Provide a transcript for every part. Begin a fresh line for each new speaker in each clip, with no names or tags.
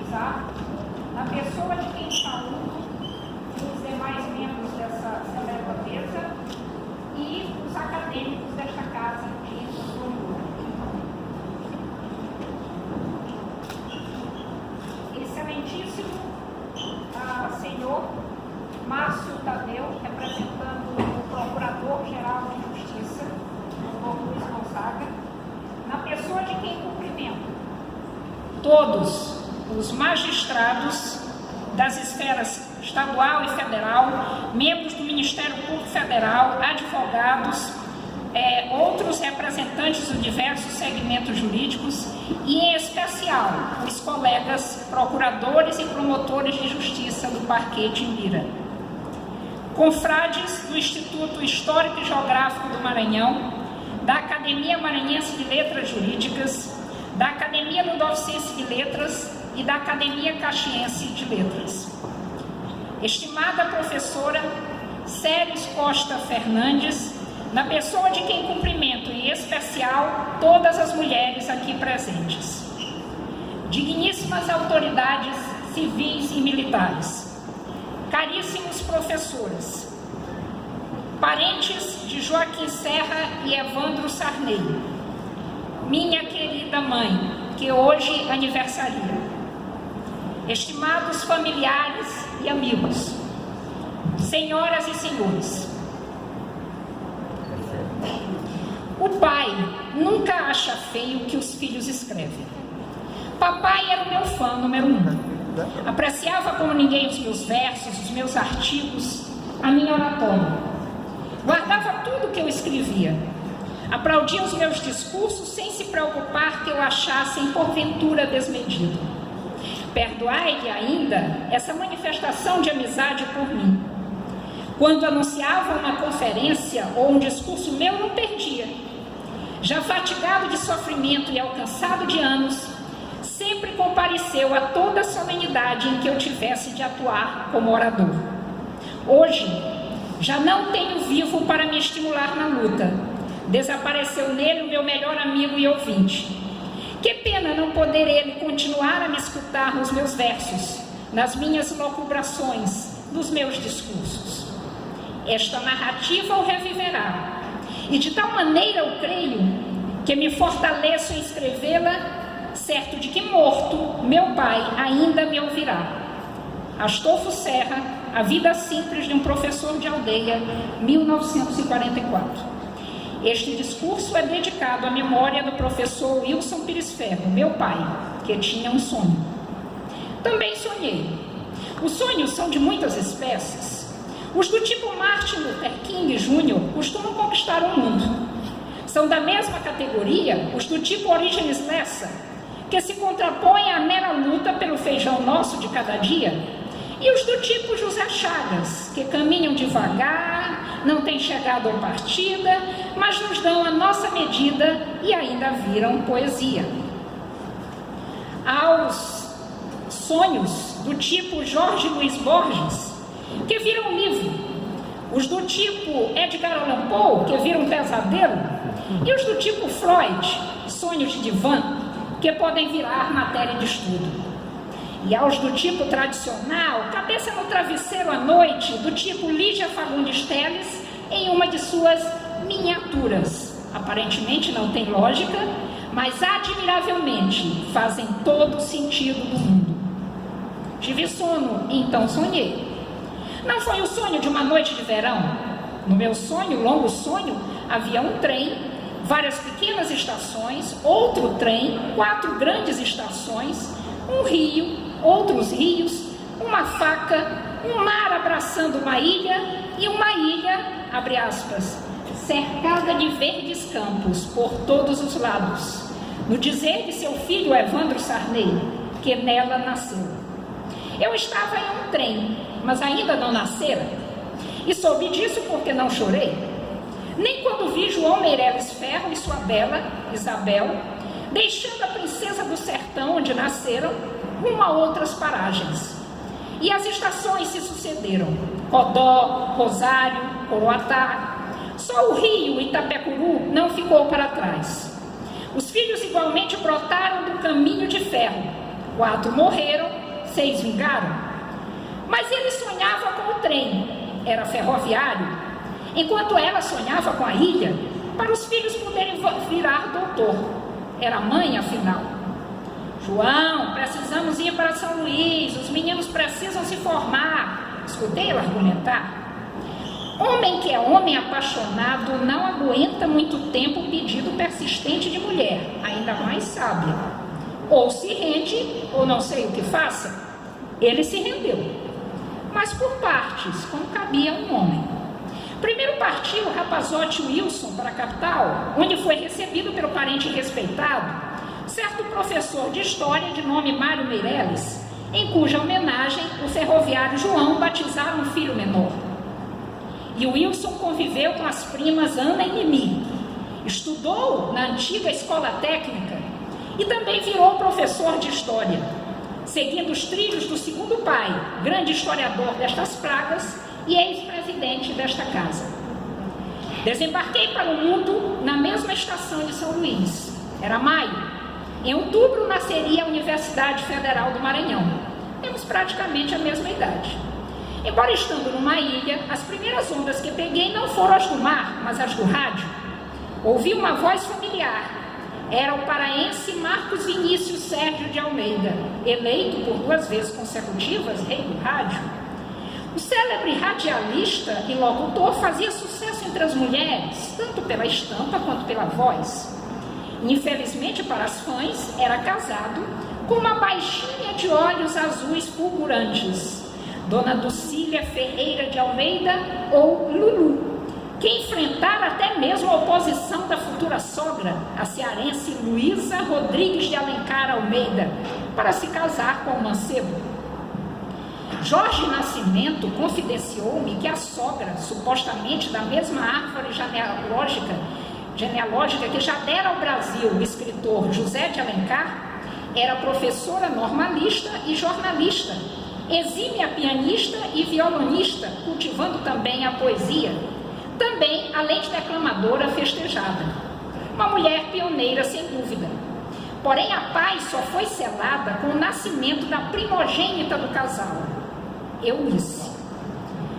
parabenizar na pessoa de quem saúdo os demais membros dessa célebra mesa e os acadêmicos desta casa de Sonho. Excelentíssimo senhor Márcio Tadeu, representando o Procurador-Geral de Justiça, doutor Luiz Gonzaga, na pessoa de quem cumprimento todos os magistrados das esferas estadual e federal, membros do Ministério Público Federal, advogados, outros representantes de diversos segmentos jurídicos e, em especial, os colegas procuradores e promotores de justiça do Parquet de Imbira. Confrades do Instituto Histórico e Geográfico do Maranhão, da Academia Maranhense de Letras Jurídicas, da Academia Ludovcense de Letras e da Academia Caxiense de Letras. Estimada professora Séries Costa Fernandes, na pessoa de quem cumprimento, em especial, todas as mulheres aqui presentes. Digníssimas autoridades civis e militares, caríssimos professores, parentes de Joaquim Serra e Evandro Sarney, minha querida mãe, que hoje aniversaria, estimados familiares e amigos, senhoras e senhores, o pai nunca acha feio o que os filhos escrevem. Papai era o meu fã número 1. Apreciava como ninguém os meus versos, os meus artigos, a minha oratória. Guardava tudo que eu escrevia. Aplaudia os meus discursos sem se preocupar que eu achassem porventura desmedido. Perdoai-lhe ainda essa manifestação de amizade por mim. Quando anunciava uma conferência ou um discurso meu, não perdia. Já fatigado de sofrimento e alcançado de anos, sempre compareceu a toda a solenidade em que eu tivesse de atuar como orador. Hoje, já não tenho vivo para me estimular na luta. Desapareceu nele o meu melhor amigo e ouvinte. Que pena não poder ele continuar a me escutar nos meus versos, nas minhas locubrações, nos meus discursos. Esta narrativa o reviverá, e de tal maneira eu creio que me fortaleço em escrevê-la, certo de que morto, meu pai ainda me ouvirá. Astolfo Serra, A Vida Simples de um Professor de Aldeia, 1944. Este discurso é dedicado à memória do professor Wilson Pires Ferro, meu pai, que tinha um sonho. Também sonhei. Os sonhos são de muitas espécies. Os do tipo Martin Luther King Jr. costumam conquistar o mundo. São da mesma categoria os do tipo Orígenes Lessa, que se contrapõem à mera luta pelo feijão nosso de cada dia, e os do tipo José Chagas, que caminham devagar, não têm chegado à partida, mas nos dão a nossa medida e ainda viram poesia. Aos sonhos do tipo Jorge Luiz Borges, que viram livro, os do tipo Edgar Allan Poe, que viram pesadelo, e os do tipo Freud, sonhos de divã, que podem virar matéria de estudo. E aos do tipo tradicional, cabeça no travesseiro à noite, do tipo Lígia Fagundes Telles, em uma de suas miniaturas. Aparentemente não tem lógica, mas admiravelmente fazem todo o sentido do mundo. Tive sono e então sonhei. Não foi o sonho de uma noite de verão. No meu sonho, longo sonho, havia um trem, várias pequenas estações, outro trem, 4 grandes estações, um rio, outros rios, uma faca, um mar abraçando uma ilha e uma ilha, abre aspas, cercada de verdes campos por todos os lados, no dizer de seu filho Evandro Sarney, que nela nasceu. Eu estava em um trem, mas ainda não nascera, e soube disso porque não chorei, nem quando vi João Meireles Ferro e sua bela, Isabel, deixando a princesa do sertão onde nasceram, rumo a outras paragens. E as estações se sucederam, Codó, Rosário, Coroatá. Só o rio Itapecuru não ficou para trás. Os filhos igualmente brotaram do caminho de ferro, 4 morreram, 6 vingaram. Mas ele sonhava com o trem, era ferroviário, enquanto ela sonhava com a ilha, para os filhos poderem virar doutor. Era mãe, afinal. João, precisamos ir para São Luís, os meninos precisam se formar. Escutei ela argumentar. Homem que é homem apaixonado não aguenta muito tempo o pedido persistente de mulher, ainda mais sábia. Ou se rende, ou não sei o que faça. Ele se rendeu, mas por partes, como cabia um homem. Primeiro partiu o rapazote Wilson para a capital, onde foi recebido pelo parente respeitado, certo professor de história de nome Mário Meirelles, em cuja homenagem o ferroviário João batizara um filho menor. E o Wilson conviveu com as primas Ana e Mimi, estudou na antiga escola técnica e também virou professor de história, seguindo os trilhos do segundo pai, grande historiador destas pragas e ex-presidente desta casa. Desembarquei para o mundo na mesma estação de São Luís. Era maio. Em outubro nasceria a Universidade Federal do Maranhão. Temos praticamente a mesma idade. Embora estando numa ilha, as primeiras ondas que peguei não foram as do mar, mas as do rádio. Ouvi uma voz familiar. Era o paraense Marcos Vinícius Sérgio de Almeida, eleito por 2 vezes consecutivas rei do rádio. O célebre radialista e locutor fazia sucesso entre as mulheres, tanto pela estampa quanto pela voz. Infelizmente para as fãs, era casado com uma baixinha de olhos azuis fulgurantes, Dona Dulcília Ferreira de Almeida, ou Lulu, que enfrentara até mesmo a oposição da futura sogra, a cearense Luísa Rodrigues de Alencar Almeida, para se casar com o mancebo. Jorge Nascimento confidenciou-me que a sogra, supostamente da mesma árvore genealógica que já dera ao Brasil o escritor José de Alencar, era professora normalista e jornalista, exímia pianista e violonista, cultivando também a poesia. Também, além de declamadora festejada. Uma mulher pioneira, sem dúvida. Porém, a paz só foi selada com o nascimento da primogênita do casal, Eunice.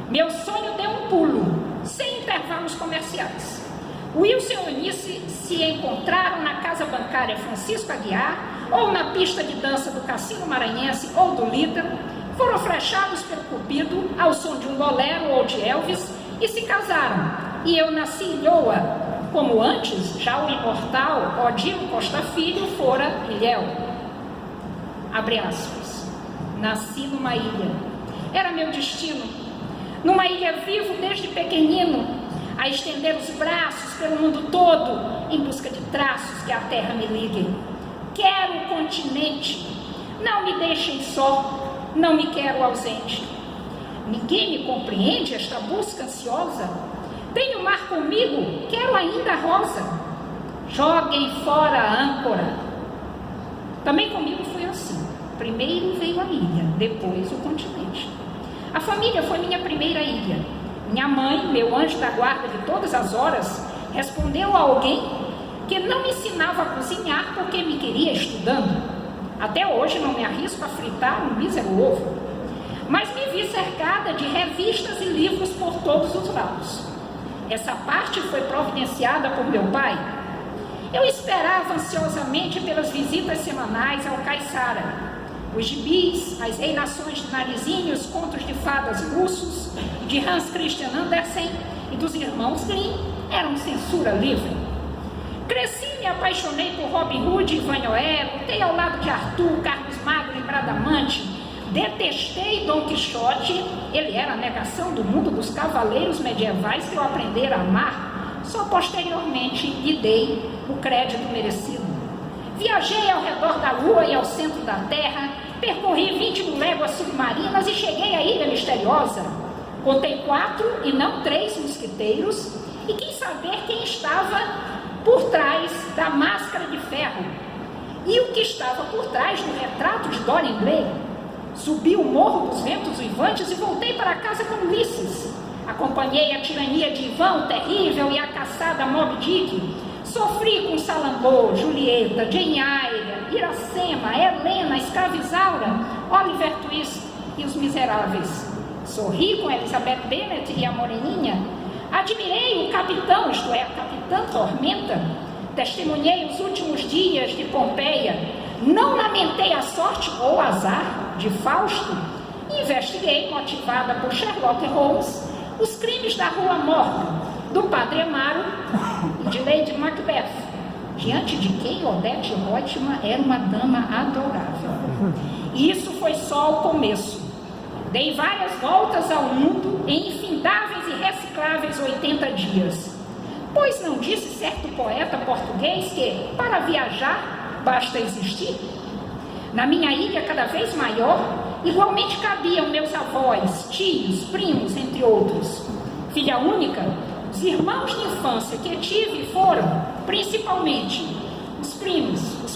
Meu sonho deu um pulo, sem intervalos comerciais. Wilson e Eunice se encontraram na casa bancária Francisco Aguiar, ou na pista de dança do Cassino Maranhense ou do Líder, foram flechados pelo Cupido ao som de um bolero ou de Elvis e se casaram. E eu nasci ilhoa, como antes já o imortal Odilo Costa Filho fora ilhéu. Abre aspas. Nasci numa ilha. Era meu destino. Numa ilha vivo desde pequenino, a estender os braços pelo mundo todo, em busca de traços que a terra me liguem. Quero o continente. Não me deixem só. Não me quero ausente. Ninguém me compreende esta busca ansiosa. Tenho o mar comigo, quero ainda a rosa. Joguem fora a âncora. Também comigo foi assim. Primeiro veio a ilha, depois o continente. A família foi minha primeira ilha. Minha mãe, meu anjo da guarda de todas as horas, respondeu a alguém que não me ensinava a cozinhar porque me queria estudando. Até hoje não me arrisco a fritar um mísero ovo. Mas me vi cercada de revistas e livros por todos os lados. Essa parte foi providenciada por meu pai. Eu esperava ansiosamente pelas visitas semanais ao Caiçara. Os gibis, as reinações de Narizinho, os contos de fadas russos, de Hans Christian Andersen e dos irmãos Grimm eram censura livre. Cresci e me apaixonei por Robin Hood e Vanhoé, lutei ao lado de Arthur, Carlos Magno e Bradamante. Detestei Dom Quixote, ele era a negação do mundo dos cavaleiros medievais que eu aprendera a amar. Só posteriormente lhe dei o crédito merecido. Viajei ao redor da Lua e ao centro da Terra, percorri 20 léguas submarinas e cheguei à Ilha Misteriosa. Contei 4 e não 3 mosquiteiros e quis saber quem estava por trás da máscara de ferro e o que estava por trás do retrato de Dorian Gray. Subi o Morro dos Ventos Uivantes e voltei para casa com Ulisses. Acompanhei a tirania de Ivan o Terrível e a caçada Moby Dick. Sofri com Salambô, Julieta, Jane Eyre, Iracema, Helena, Escravizaura, Oliver Twist e Os Miseráveis. Sorri com Elizabeth Bennet e a Moreninha. Admirei o capitão, isto é, a Capitã Tormenta. Testemunhei os últimos dias de Pompeia. Não lamentei a sorte ou azar de Fausto. Investiguei, motivada por Sherlock Holmes, os crimes da Rua Morgan, do Padre Amaro e de Lady Macbeth, diante de quem Odete Roitman era uma dama adorável. E isso foi só o começo. Dei várias voltas ao mundo em infindáveis e recicláveis 80 dias. Pois não disse certo poeta português que, para viajar, basta existir? Na minha ilha cada vez maior, igualmente cabiam meus avós, tios, primos, entre outros. Filha única, os irmãos de infância que tive foram, principalmente, os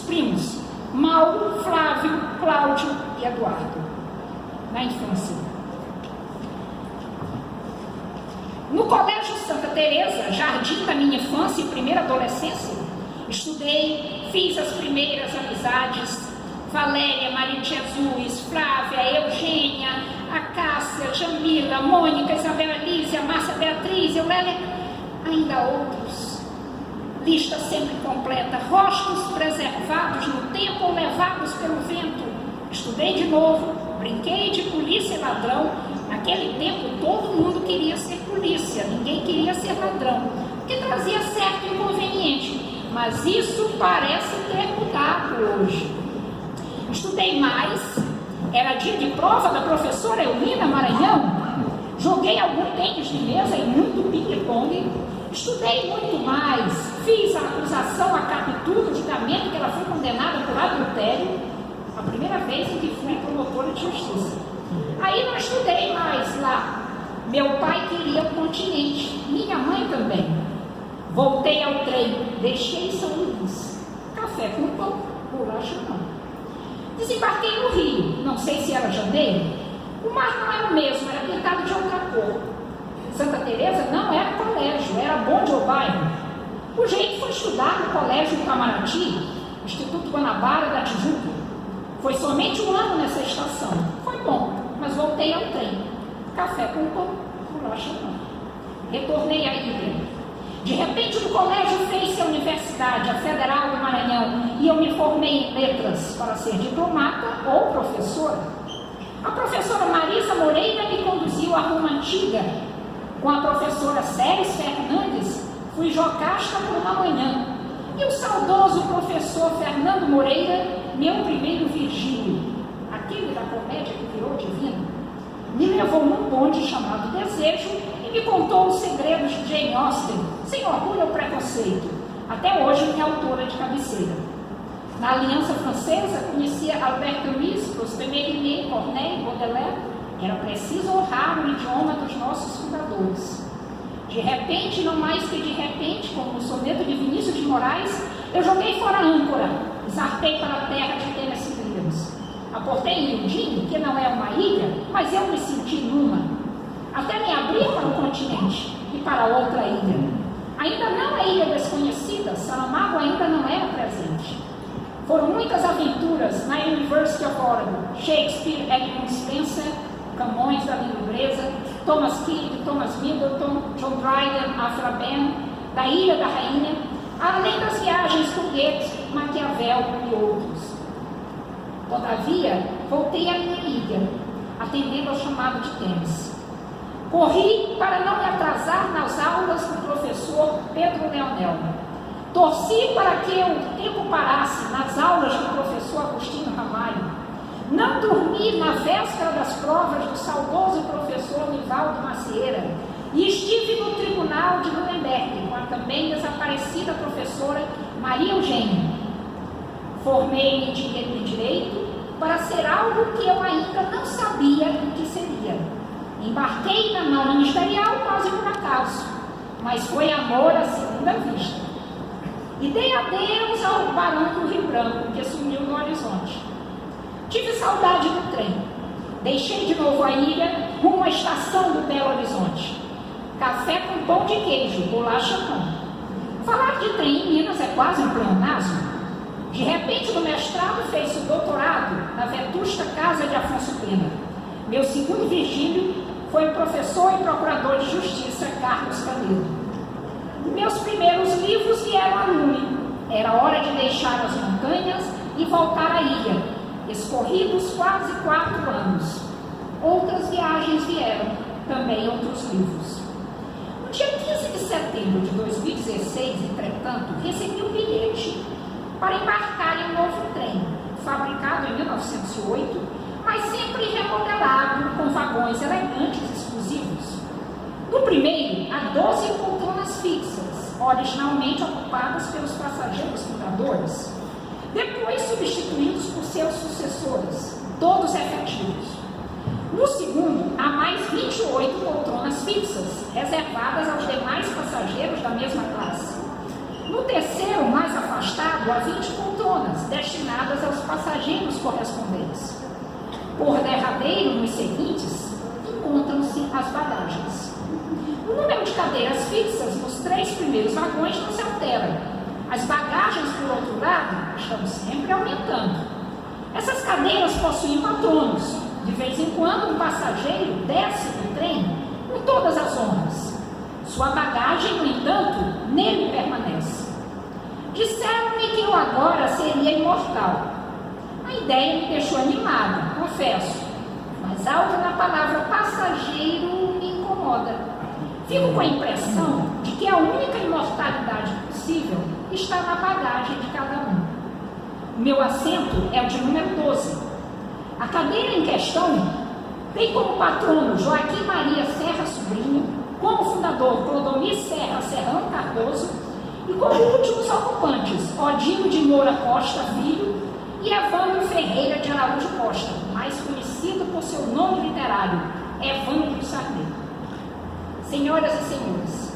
primos, Mauro, Flávio, Cláudio e Eduardo. Na infância. No Colégio Santa Teresa, jardim da minha infância e primeira adolescência, estudei, fiz as primeiras amizades, Valéria, Maria de Jesus, Flávia, Eugênia, a Cássia, Jamila, Mônica, Isabel Elísia, Márcia Beatriz, Eulélia, ainda outros. Lista sempre completa, rostos preservados no tempo ou levados pelo vento. Estudei de novo, brinquei de polícia e ladrão. Naquele tempo todo mundo queria ser polícia, ninguém queria ser ladrão, porque trazia certo inconveniente, mas isso parece ter mudado hoje. Estudei mais, era dia de prova da professora Eulina Maranhão, joguei algum tênis de mesa e muito ping-pong, estudei muito mais, fiz a acusação a captura do julgamento que ela foi condenada por adultério, a primeira vez em que fui promotora de justiça. Aí não estudei mais lá, meu pai queria o continente, minha mãe também. Voltei ao trem, deixei São Luís, café com pão, bolacha não. Desembarquei no Rio, não sei se era janeiro, o mar não era o mesmo, era pintado de outra cor. Santa Teresa não era colégio, era bonde ou bairro. O jeito foi estudar no colégio do Itamaraty, Instituto Guanabara da Tijuca. Foi somente um ano nessa estação, foi bom, mas voltei ao trem. Café com pão, bolacha não. Retornei à ilha. De repente no colégio fez-se a universidade, a Federal do Maranhão, e eu me formei em letras para ser diplomata ou professora. A professora Marisa Moreira me conduziu à Roma Antiga. Com a professora Célis Fernandes, fui jocasta por uma manhã. E o saudoso professor Fernando Moreira, meu primeiro Virgílio, aquele da comédia que virou divino, me levou num bonde chamado Desejo e me contou os segredos de Jane Austen, sem orgulho ou preconceito, até hoje minha autora de cabeceira. Na Aliança Francesa, conhecia Albert Camus, Prosper Mérimée, Corneille, Baudelaire. Era preciso honrar o idioma dos nossos fundadores. De repente, não mais que de repente, como no soneto de Vinícius de Moraes, eu joguei fora a âncora e zarpei para a terra de Tennessee Williams. Aportei em Eugene, que não é uma ilha, mas eu me senti numa. Até me abrir para o continente e para outra ilha. Ainda não é ilha desconhecida, Saramago ainda não era presente. Foram muitas aventuras na University of Oregon, Shakespeare, Edmund Spencer, Camões da língua inglesa, Thomas Kidd, Thomas Middleton, John Dryden, Afra Ben, da Ilha da Rainha, além das viagens com Goethe, Maquiavel e outros. Todavia, voltei à minha ilha, atendendo ao chamado de tênis. Corri para não me atrasar nas aulas do professor Pedro Leonel. Torci para que o tempo parasse nas aulas do professor Agostinho Ramalho. Não dormi na véspera das provas do saudoso professor Nivaldo Macieira e estive no tribunal de Nuremberg com a também desaparecida professora Maria Eugênia. Formei-me em Direito para ser algo que eu ainda não sabia o que seria. Embarquei na mão ministerial quase por acaso, mas foi amor à segunda vista. E dei adeus ao Barão do Rio Branco, que sumiu no horizonte. Tive saudade do trem. Deixei de novo a ilha, rumo à estação do Belo Horizonte. Café com pão de queijo, bolacha não. Falar de trem em Minas é quase um pleonasmo. De repente, no mestrado, fez o doutorado na vetusta casa de Afonso Pena. Meu segundo Virgílio foi o professor e procurador de justiça Carlos Canedo. Meus primeiros livros vieram a lume. Era hora de deixar as montanhas e voltar à ilha. Escorridos quase 4 anos. Outras viagens vieram, também outros livros. No dia 15 de setembro de 2016, entretanto, recebi um bilhete para embarcar em um novo trem, fabricado em 1908, mas sempre remodelado com vagões elegantes exclusivos. No primeiro, há 12 poltronas fixas, originalmente ocupadas pelos passageiros fundadores, depois substituídos por seus sucessores, todos efetivos. No segundo, há mais 28 poltronas fixas, reservadas aos demais passageiros da mesma classe. No terceiro, mais afastado, há 20 poltronas, destinadas aos passageiros correspondentes. Por derradeiro, nos seguintes, encontram-se as bagagens. O número de cadeiras fixas nos 3 primeiros vagões não se altera. As bagagens, por outro lado, estão sempre aumentando. Essas cadeiras possuem patronos. De vez em quando, um passageiro desce do trem com todas as honras. Sua bagagem, no entanto, nele permanece. Disseram-me que eu agora seria imortal. A ideia me deixou animada, confesso, mas algo na palavra passageiro me incomoda. Fico com a impressão de que a única imortalidade possível está na bagagem de cada um. O meu assento é o de número 12. A cadeira em questão tem como patrono Joaquim Maria Serra Sobrinho, como fundador Clodomir Serra Serrano Cardoso e como últimos ocupantes Odilo de Moura Costa Filho e Evandro Ferreira de Araújo Costa, mais conhecido por seu nome literário, Evandro Sarney. Senhoras e senhores,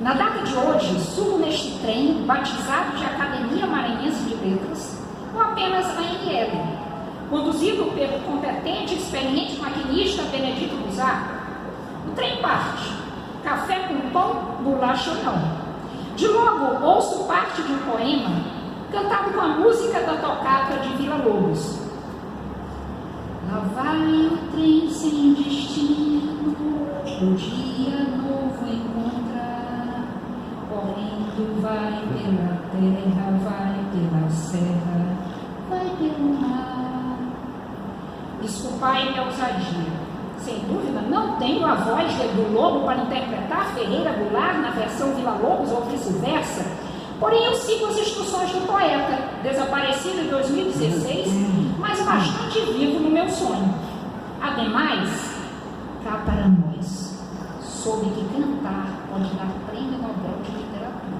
na data de hoje subo neste trem batizado de Academia Maranhense de Letras, ou apenas ANL, conduzido pelo competente e experiente maquinista Benedito Buzar. O trem parte. Café com pão, bolacha não. De logo ouço parte de um poema cantado com a música da tocata de Vila Lobos. Lá vai o trem sem destino, o dia novo encontrar. Correndo vai pela terra, vai pela serra, vai pelo mar. Desculpai minha ousadia. Sem dúvida, não tenho a voz de Edu Lobo para interpretar Ferreira Goulart na versão Vila Lobos ou vice-versa, porém eu sigo as instruções do poeta, desaparecido em 2016, mas bastante vivo no meu sonho. Ademais, cá para nós, soube que cantar pode dar prêmio Nobel de Literatura.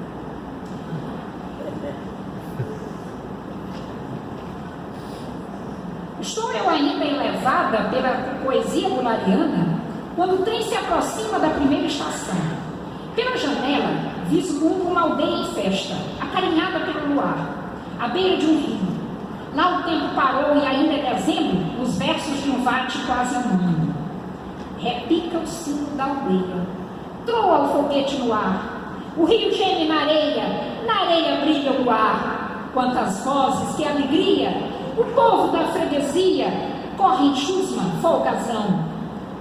Estou eu ainda elevada pela poesia bolariana quando o trem se aproxima da primeira estação. Pela janela, vislumbro uma aldeia em festa, acarinhada pelo luar, à beira de um rio. Lá o tempo parou e ainda é dezembro, os versos de um vate quase anônimo. Repica o sino da aldeia, troa o foguete no ar, o rio geme na areia brilha o luar. Quantas vozes, que alegria! O povo da freguesia corre em chusma, folgazão.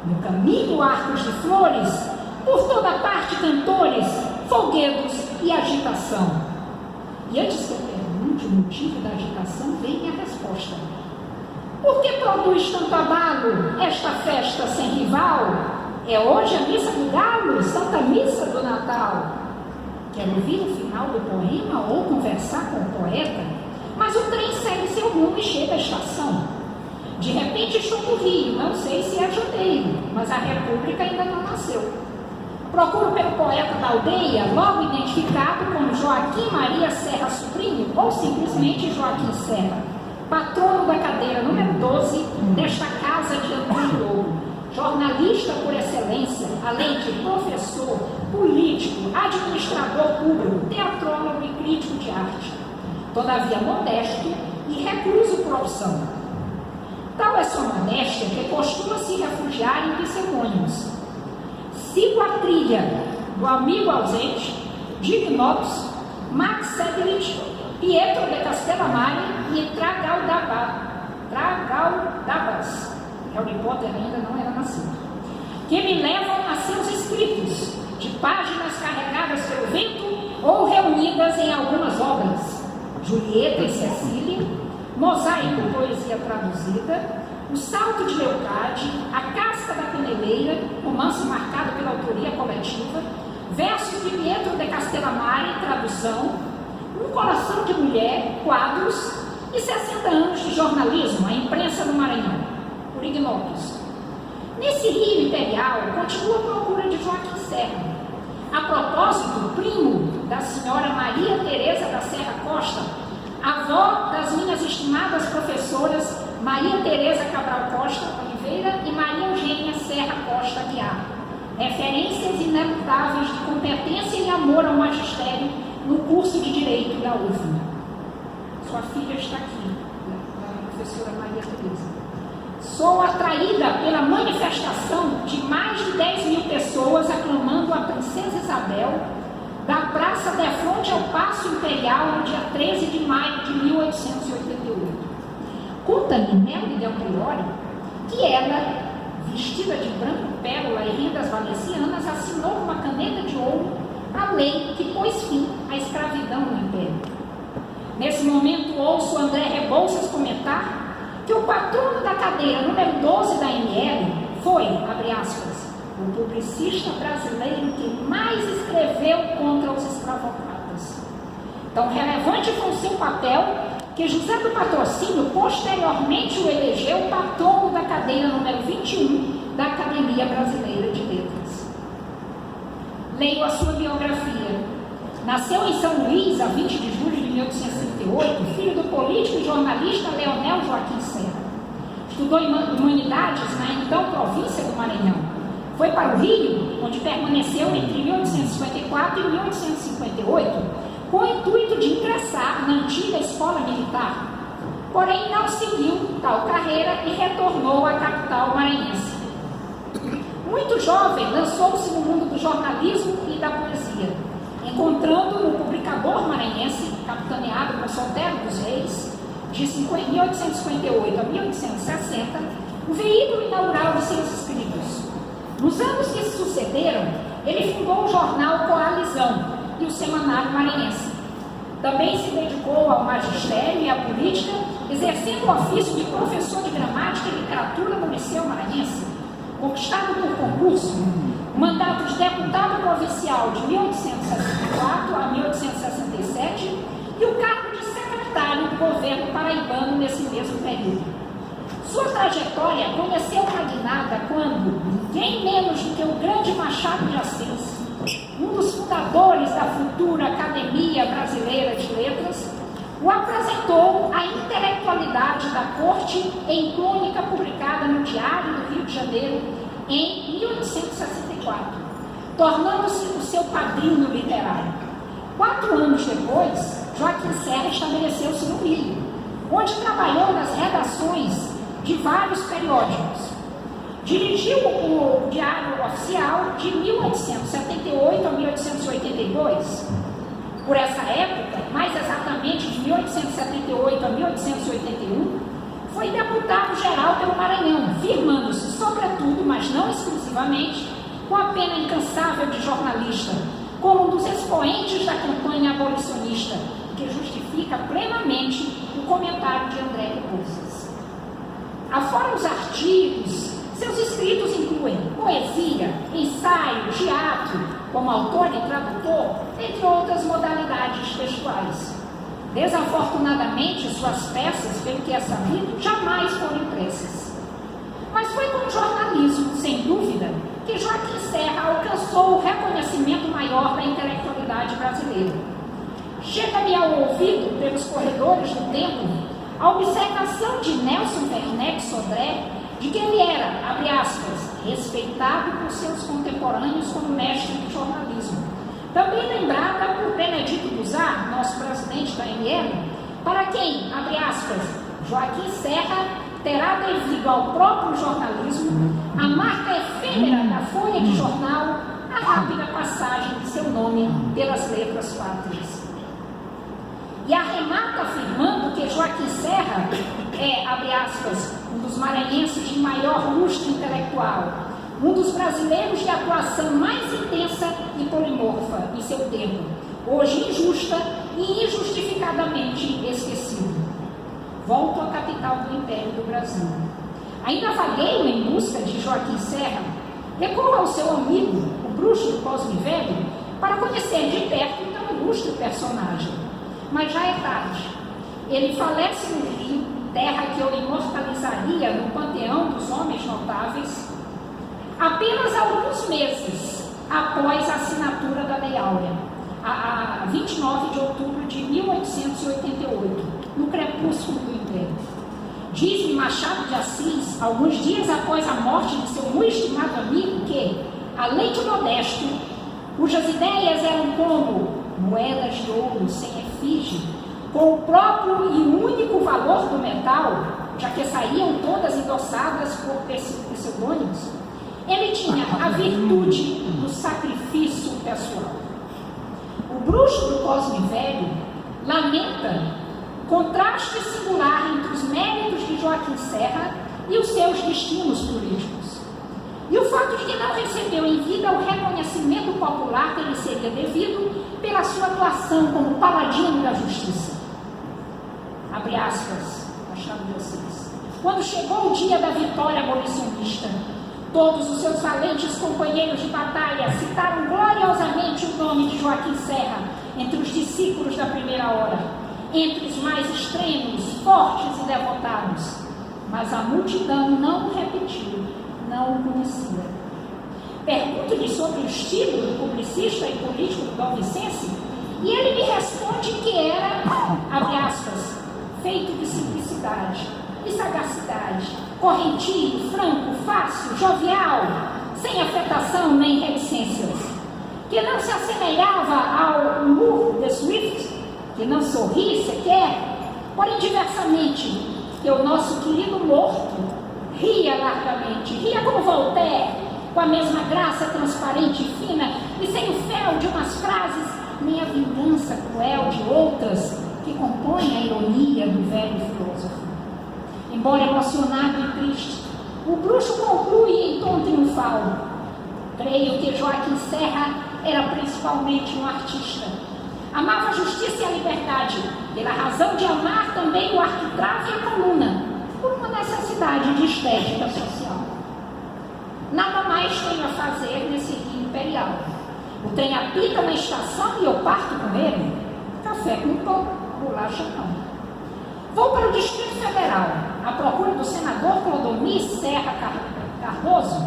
No caminho, arcos de flores, por toda parte cantores, folguedos e agitação. E antes que eu pergunte o motivo da agitação, vem a resposta. Por que produz tanto abalo esta festa sem rival? É hoje a missa do galo, Santa Missa do Natal. Quero ouvir o final do poema ou conversar com o poeta, mas o trem segue seu rumo e chega à estação. De repente estou no Rio, não sei se é janeiro, mas a República ainda não nasceu. Procuro pelo poeta da aldeia, logo identificado como Joaquim Maria Serra Sobrinho, ou simplesmente Joaquim Serra, patrono da cadeira número 12 desta casa de Antônio Louro, jornalista por excelência, além de professor, político, administrador público, teatrólogo e crítico de arte. Todavia modesto e recluso por opção. Tal é sua modéstia que costuma se refugiar em pseudônimos. Sigo a trilha do amigo ausente, Dignopes, Max Segelich, Pietro de Castellamare e Tragaldabas, Harry Potter ainda não era nascido, que me levam a seus escritos, de páginas carregadas pelo vento ou reunidas em algumas obras: Julieta e Cecília, Mosaico, poesia traduzida, O Salto de Leucade, A Casca da Caneleira, romance marcado pela autoria coletiva, versos de Pietro de Castellamare, tradução, Um Coração de Mulher, quadros, e 60 anos de jornalismo, a imprensa no Maranhão, por Ignóbios. Nesse Rio Imperial, continua a procura de Joaquim Serra. A propósito, primo da senhora Maria Teresa da Serra Costa, avó das minhas estimadas professoras Maria Teresa Cabral Costa Oliveira e Maria Eugênia Serra Costa Guiar. Referências inelutáveis de competência e amor ao magistério no curso de Direito da UFMA. Sua filha está aqui, a professora Maria Teresa. Sou atraída pela manifestação de mais de 10 mil pessoas aclamando a Princesa Isabel da Praça de Fronte ao Paço Imperial no dia 13 de maio de 1888. Conta-me Nelly Del Priori que ela, vestida de branco pérola e rendas valencianas, assinou com uma caneta de ouro a lei que pôs fim à escravidão no Império. Nesse momento ouço André Rebouças comentar que o patrono da cadeira número 12 da ML foi, abre aspas, o publicista brasileiro que mais escreveu contra os escravocratas. Tão relevante foi o seu papel que José do Patrocínio posteriormente o elegeu patrono da cadeira número 21 da Academia Brasileira de Letras. Leio a sua biografia. Nasceu em São Luís, a 20 de julho de 1838, filho do político e jornalista Leonel Joaquim Serra. Estudou Humanidades na então província do Maranhão. Foi para o Rio, onde permaneceu entre 1854 e 1858, com o intuito de ingressar na antiga escola militar. Porém, não seguiu tal carreira e retornou à capital maranhense. Muito jovem, lançou-se no mundo do jornalismo e da poesia, encontrando no Publicador Maranhense, capitaneado por Soltério dos Reis, de 1858 a 1860, o veículo inaugural de seus escritos. Nos anos que se sucederam, ele fundou o jornal Coalizão e o Semanário Maranhense. Também se dedicou ao magistério e à política, exercendo o ofício de professor de gramática e literatura no Liceu Maranhense, conquistado por concurso, o mandato de deputado provincial de 1864 a 1867 e o cargo de secretário do governo paraibano nesse mesmo período. Sua trajetória conheceu magnada quando ninguém menos do que o grande Machado de Assis, um dos fundadores da futura Academia Brasileira de Letras, o apresentou à intelectualidade da corte em crônica publicada no Diário do Rio de Janeiro em 1864, tornando-se o seu padrinho literário. 4 anos depois, Joaquim Serra estabeleceu-se no Rio, onde trabalhou nas redações de vários periódicos. Dirigiu o Diário Oficial de 1878 a 1882. Por essa época, mais exatamente de 1878 a 1881, foi deputado-geral pelo Maranhão, firmando-se, sobretudo, mas não exclusivamente, com a pena incansável de jornalista, como um dos expoentes da campanha abolicionista, que justifica plenamente o comentário de André Rebouças. Afora os artigos, seus escritos incluem poesia, ensaio, teatro, como autor e tradutor, entre outras modalidades textuais. Desafortunadamente, suas peças, pelo que é sabido, jamais foram impressas. Mas foi com o jornalismo, sem dúvida, que Joaquim Serra alcançou o reconhecimento maior da intelectualidade brasileira. Chega-me ao ouvido, pelos corredores do tempo, a observação de Nelson Werneck Sodré de que ele era, abre aspas, respeitado por seus contemporâneos como mestre do jornalismo. Também lembrada por Benedito Buzar, nosso presidente da ML, para quem, abre aspas, Joaquim Serra terá devido ao próprio jornalismo a marca efêmera da folha de jornal, a rápida passagem de seu nome pelas letras pátrias. e arremata afirmando que Joaquim Serra é, abre aspas, um dos maranhenses de maior lustre intelectual, um dos brasileiros de atuação mais intensa e polimorfa em seu tempo, hoje injusta e injustificadamente esquecido. Volto à capital do Império do Brasil. Ainda vagueio em busca de Joaquim Serra, recorro ao seu amigo, o bruxo do Cosme Velho, para conhecer de perto tão ilustre personagem. Mas já é tarde. Ele falece no Rio, terra que eu imortalizaria no panteão dos homens notáveis, apenas alguns meses após a assinatura da Lei Áurea, a 29 de outubro de 1888, no crepúsculo do Império. Diz-me Machado de Assis, alguns dias após a morte de seu muito estimado amigo, que, além de modesto, cujas ideias eram como moedas de ouro sem efígie, com o próprio e único valor do metal, já que saíam todas endossadas por pseudônimos, ele tinha a virtude do sacrifício pessoal. O bruxo do Cosme Velho lamenta contraste singular entre os méritos de Joaquim Serra e os seus destinos políticos. E o fato de que não recebeu em vida o reconhecimento popular que lhe seria devido pela sua atuação como paladino da justiça. Abre aspas, Machado de Assis. Quando chegou o dia da vitória abolicionista, todos os seus valentes companheiros de batalha citaram gloriosamente o nome de Joaquim Serra entre os discípulos da primeira hora, entre os mais extremos, fortes e devotados. Mas a multidão não o repetiu, não o conhecia. Pergunto-lhe sobre o estilo do publicista e político do Dom Vicêncio, e ele me responde que era, abre aspas, feito de simplicidade, de sagacidade, correntio, franco, fácil, jovial, sem afetação nem reticências, que não se assemelhava ao humor de Swift, que não sorri sequer, porém diversamente, que o nosso querido morto ria largamente, ria como Voltaire, com a mesma graça transparente e fina, e sem o fel de umas frases, nem a vingança cruel de outras, que compõem a ironia do velho filósofo. Embora emocionado e triste, o bruxo conclui em tom triunfal: creio que Joaquim Serra era principalmente um artista. Amava a justiça e a liberdade, pela razão de amar também o arquitrave e a coluna, por uma necessidade de estética social. Nada mais tenho a fazer nesse rio imperial. O trem apita na estação e eu parto com ele. Café com pão, bolacha não. Vou para o Distrito Federal, à procura do senador Clodomir Serra Cardoso,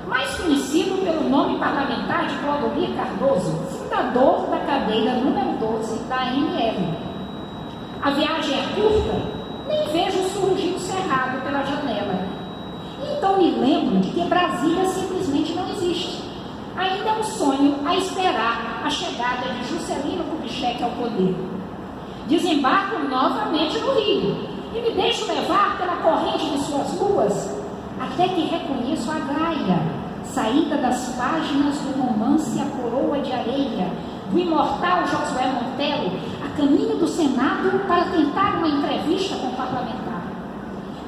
mais conhecido pelo nome parlamentar de Clodomir Cardoso, fundador da cadeira número 12 da ANL. A viagem é curta, nem vejo surgir o cerrado pela janela. Então me lembro de que Brasília simplesmente não existe. Ainda é um sonho a esperar a chegada de Juscelino Kubitschek ao poder. Desembarco novamente no Rio e me deixo levar pela corrente de suas ruas, até que reconheço a Gaia, saída das páginas do romance A Coroa de Areia, do imortal Josué Montello, a caminho do Senado para tentar uma entrevista com o parlamentar.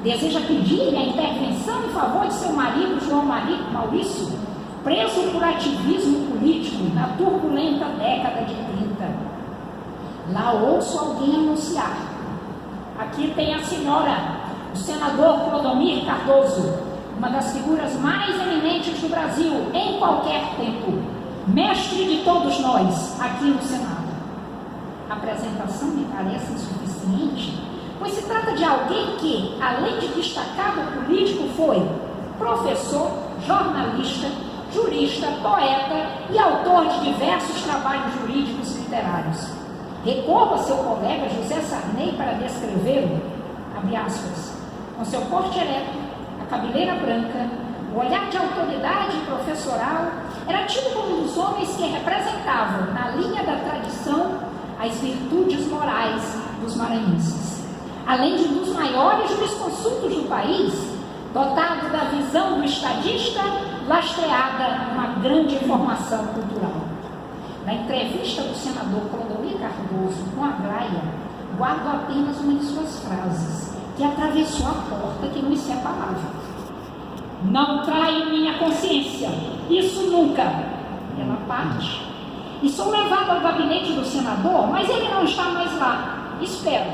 Deseja pedir-lhe a intervenção em favor de seu marido João Maurício, preso por ativismo político na turbulenta década de 30. Lá ouço alguém anunciar: aqui tem a senhora, o senador Clodomir Cardoso, uma das figuras mais eminentes do Brasil em qualquer tempo, mestre de todos nós aqui no Senado. A apresentação me parece insuficiente, pois se trata de alguém que, além de destacado político, foi professor, jornalista, jurista, poeta e autor de diversos trabalhos jurídicos e literários. Recorro a seu colega José Sarney para descrevê-lo, abre aspas, com seu porte ereto, a cabeleira branca, o olhar de autoridade professoral, era tido como um dos homens que representavam, na linha da tradição, as virtudes morais dos maranhenses. Além de um dos maiores jurisconsultos do país, dotado da visão do estadista, lastreada numa grande formação cultural. Na entrevista do senador Clodomir Cardoso com a Gaia, guardo apenas uma de suas frases, que atravessou a porta que nos separava. Não traio minha consciência, isso nunca. Ela parte. E sou levado ao gabinete do senador, mas ele não está mais lá. Espero.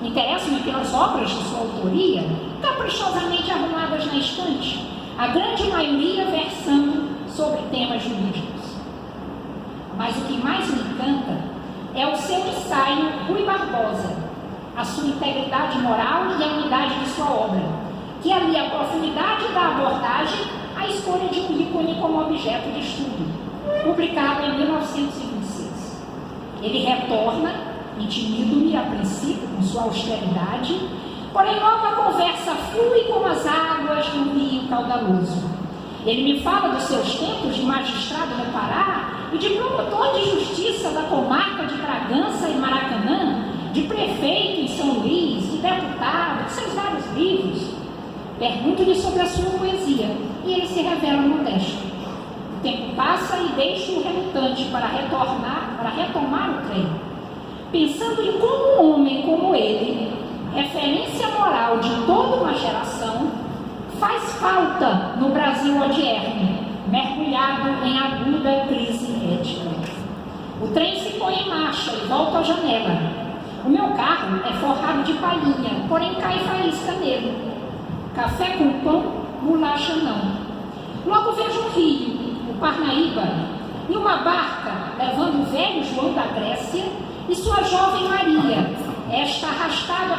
Interesso-me pelas obras de sua autoria, caprichosamente arrumadas na estante, a grande maioria versando sobre temas jurídicos. Mas o que mais me encanta é o seu ensaio Rui Barbosa, a sua integridade moral e a unidade de sua obra, que alia a profundidade da abordagem à escolha de um ícone como objeto de estudo, publicado em 1926. Ele retorna, intimido-me a princípio com sua austeridade, porém logo a conversa flui como as águas de um rio caudaloso. Ele me fala dos seus tempos de magistrado no Pará e de promotor de justiça da comarca de Bragança e Maracanã, de prefeito em São Luís, de deputado, de seus vários livros. Pergunto-lhe sobre a sua poesia e ele se revela modesto. O tempo passa e deixo-o relutante para retomar o trem, pensando em como um homem como ele, referência moral de toda uma geração, faz falta no Brasil odierno, mergulhado em aguda crise ética. O trem se põe em marcha e volta à janela. O meu carro é forrado de palhinha, porém cai faísca nele. Café com pão, bolacha não. Logo vejo um rio, o Parnaíba, e uma barca levando o velho João da Grécia e sua jovem Maria, esta arrastada